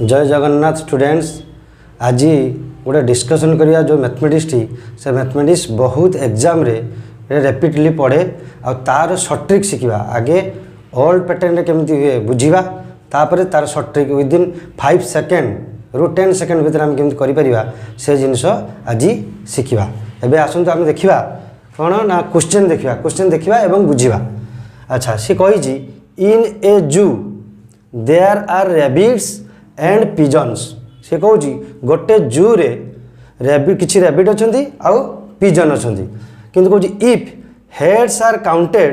जय जगन्नाथ स्टूडेंट्स। आज गोटे डिस्कसन करिया जो मैथमेटिक्स टी से मैथमेटिक्स बहुत एग्जाम रे रेपिडली पढ़े आ तार शॉर्ट ट्रिक शिखा। आगे ओल्ड पैटर्न केमती हुए बुझा तापर तार शॉर्ट ट्रिक विदिन 5 सेकेंड रु 10 सेकेंड भितर आम केमती करिपरिबा से जिनस आज शिखा। एबे आसंतु आम देखिबा कौन ना क्वेश्चन देखिबा एवं बुझिबा। अच्छा सी कही in a zoo there are rabbits and pigeons. से कौच गोटे जू रे रैबिट किछि रैबिट अछंती आउ पिजन अछंती किंतु कौच if heads are counted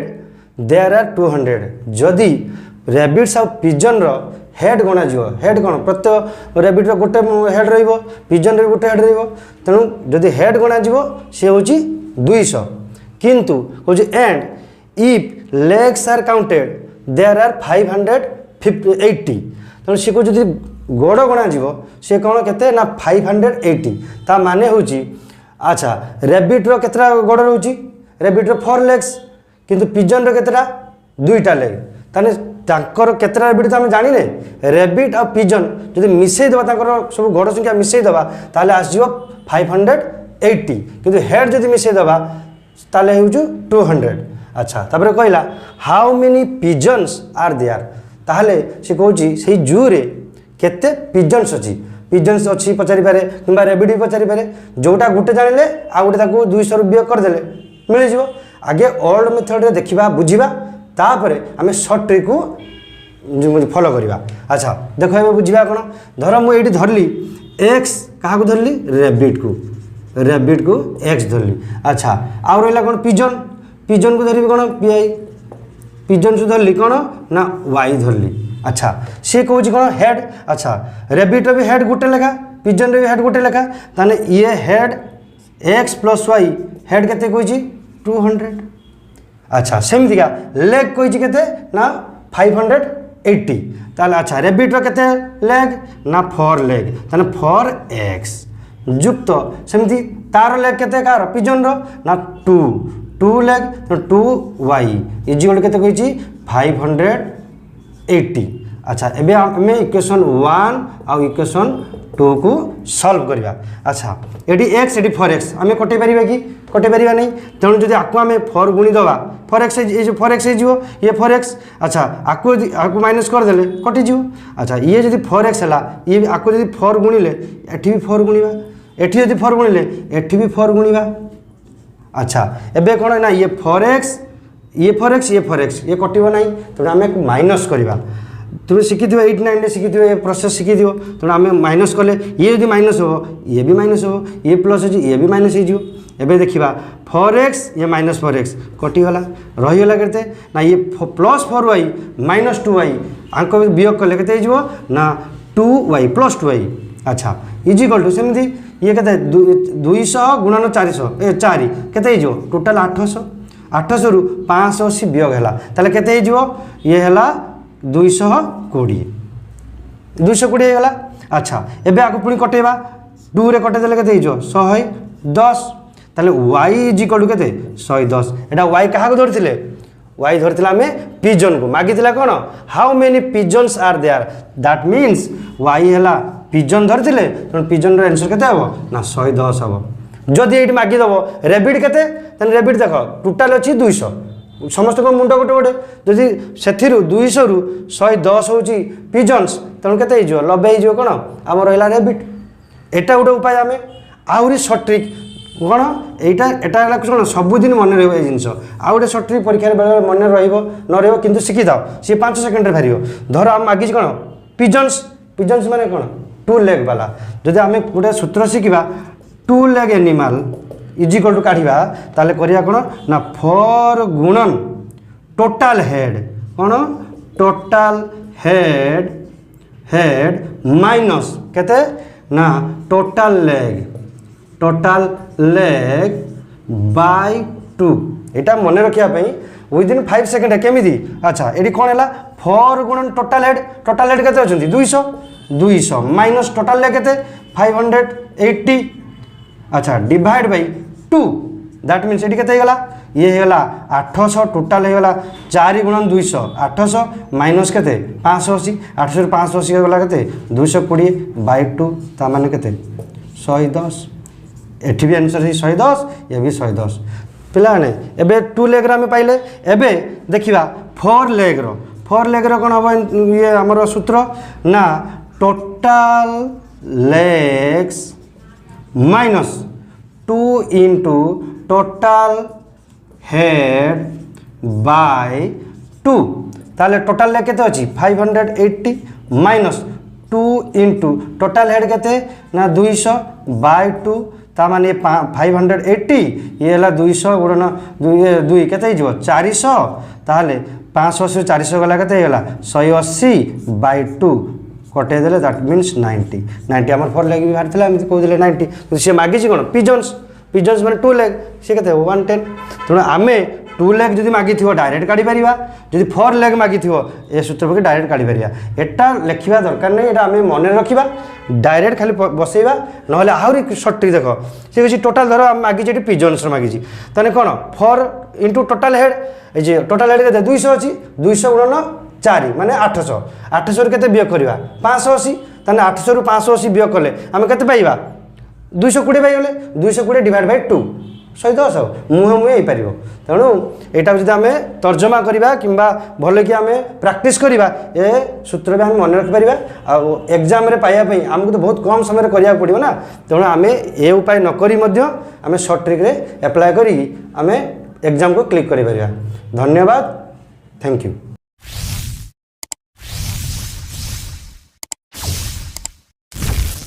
there are 200। जदि रैबिट्स आउ पिजन रो हेड गणा जीव हेड कौन प्रत्येक रैबिट रो गोटे हेड रहिबो पिजन रो गोटे हेड रहिबो तेणु जदि हेड गणा जीव से होची 200 किंतु कौच and if legs are counted there are 580। तेणु सी को जदि गोड़ गणा जीव सी कौन केते ना 580 ता माने होची। अच्छा रैबिट रो केतरा गोड़ रहउची रैबिट रो 4 लेग्स किंतु पिजन रो केतरा 2टा लेग ताने तांकर केतरा रैबिट तो हम जानिने रैबिट और पिजन जदि मिसई दबा तांकर सब गोड़ संख्या मिसई दबा ताले आस जीव 580 किंतु हेड जदि मिसई दबा ताले होउछु 200। अच्छा तापर कहला how many pigeons are there. ताहले से कहूँ से जू रे केते पिजन्स अच्छी पिजन्स अच्छी पचारि पारे कि रैबिट भी पचारि पारे जोटा गोटे जानिले आ गोटे ताको 200 वियोग करदेले मिल जिवो। आगे ओल्ड मेथड रे देखिबा बुझिबा तापरे आमे शॉर्ट ट्रिक को फॉलो करिबा। अच्छा देखो एबे बुझिबा कोन धर मु एठी धरली x काहा को धरली रैबिट को x धरली। अच्छा आ रहला कोन पिजन को धरबी कोन पी पिजन से धरली कौन ना वाई धरली। अच्छा सी कौन कौन हेड। अच्छा रैबिट भी हेड गोटे लेखा पिजन भी हेड गोटे लेखा ताने ये head X plus Y head केते कही 200। अच्छा सेमती का लेग कही केते ना 580 ताले। अच्छा रैबिट केते लेग ना 4 लेग ताने 4x जुक्त सेमती तार लेग केते कार पिजन रो ना 2 लेग 2y इजिकल केते कहिछि 580। अच्छा एबे हमें इक्वेशन 1 और इक्वेशन 2 को सॉल्व करबा। अच्छा एडी x एडी 4x हमें कटे परिबा कि कटे परिबा नहीं तेणु जदि आकु हमें 4 गुणी दबा 4x ये जो 4x जीवो ये 4x। अच्छा आकु माइनस कर देले कटि जीवो। अच्छा ये जदि 4x हला ये आकु जदि 4 गुणिले एठी भी 4 गुणिबा एठी जदि 4 गुणिले एठी भी 4 गुणिबा। अच्छा एबे कौन ना ये 4x ये कटिबो नहीं तेणु आम माइनस करवा। तुम शिखी 89 शिखी ये प्रोसेस शिखी तेणु आम माइनस कले ये जब माइनस हो ये भी माइनस हो ये प्लस हो ये भी माइनस हो। एबे देखिबा 4x ये माइनस 4x कटिगला रहीगला केते ना ये प्लस 4y माइनस 2y आंक वियोग कले केते हो ना 2y प्लस 2y। अच्छा इजिकल टू सेमती ये कहते 200 गुणन 400 केते हो टोटाल 800 रु 580 वियोग है ताले केते हो ये है 220 गला। अच्छा एबे आको पुणी कटेबा 2 रे कटे देले केते हो 110 ताले y इजिकल टू केते 110। एटा y कहा को धरथिले y धरथिला हमें पिजन को मागिथिला कोन how many pigeons are there that means y हैला पिजन धरथिले तेणु पिजन रो आंसर केते हबो ना 110 हबो। जदि एठी मागी दबो रैबिट केते तने रैबिट देखो टोटल अछि 200 समस्त को मुंडा गोटे गोटे जदि सेथिरु 200 रु 110 होची पिजन्स तेणु केते हिजो 90 हिजो कोन हम रहला रैबिट। एटा गोटे उपाय हमें आउरी शॉर्ट ट्रिक कौन एटा कौन सबुदिन मन रही है जिनस आ गए शॉर्ट ट्रिक परीक्षा बेले मन न रही कि शिखी था सी 5 सेकेंड बाहर धर आम मागिज कौन पिजन्स माने कौन 2 लेग वाला जदि आम गोटे सूत्र शिखा 2 लेग एनिमल इजिकल टू काढ़ा ताले करिया कौन ना 4 गुणन टोटाल हेड कौन टोटाल हेड माइनस केते ना टोटाल लेग बाय 2 एटा मन रखिया विदिन 5 सेकेंड केमिति। अच्छा ये कौन है 4 गुणन टोटाल हेड केते अछंती 200 माइनस टोटाल लेग केते 580। अच्छा डिवाइड बाय 2 दैट मीन्स ये केते गला ये होगा 800 टोटाल होगा 4 × 200 800 माइनस के 580 800 580 होगा के 220 बाई 2 ता माने के 110 एठी भी आंसर है 110 ये भी 110 पिलाने एबे 2 लेग रा में पाइले एबे देखिबा 4 लेग रो कोन हबो ये हमर सूत्र ना total legs minus 2 into total head by 2 ताले टोटल लेग केते अछि 580 माइनस 2 इंटू टोटल हेड केते ना 200 बाय 2 ता माने 580 ये हला 200 गुणन 2 केते हिजो 400 ताले 580 400 गला केते गला 180 बाय 2 कटे देले दैट मीन्स 90 90 हमर 4 लेग भी बाहर हम को देले 90 से मागी छी कोन पिजन्स माने 2 लेग से केते 110 तण आमे 2 लेग जदि मागी थिवो डायरेक्ट काढी परिबा जदि 4 लेग मागी थिवो ए सूत्र के डायरेक्ट काढी परिबा एटा लेखिबा दरकार नै एटा आमे मने रखिबा डायरेक्ट खाली बसेबा नहले आहुरी शॉर्ट ट्रिक देखो से किछि टोटल धरो हम मागी जेटी पिजन्स रो मागी छी तने कोन 4 इंटू टोटल हेड ए जे टोटल हेड के 200 अछि 200 गुणन 4 माने 800 800 रे केते बियोग करबा 580 तने 800 रु 580 बियोग करले हम केते पाइबा 220 पाई गले 220 डिवाइड बाय 2 110 मुहे हो पार तेणु यहाँ जब आम तर्जमा करवा कि भल कि आम प्राक्ट करवा ए सूत्र भी आम मन रखिपर एग्जाम पाइबापी आमको तो बहुत कम समय करा पड़ो ना तेणु आम ए उपाय नक आम सर्ट ट्रिक्रे एप्लाय करी आम एग्जाम को क्लिक कर धन्यवाद थैंक यू।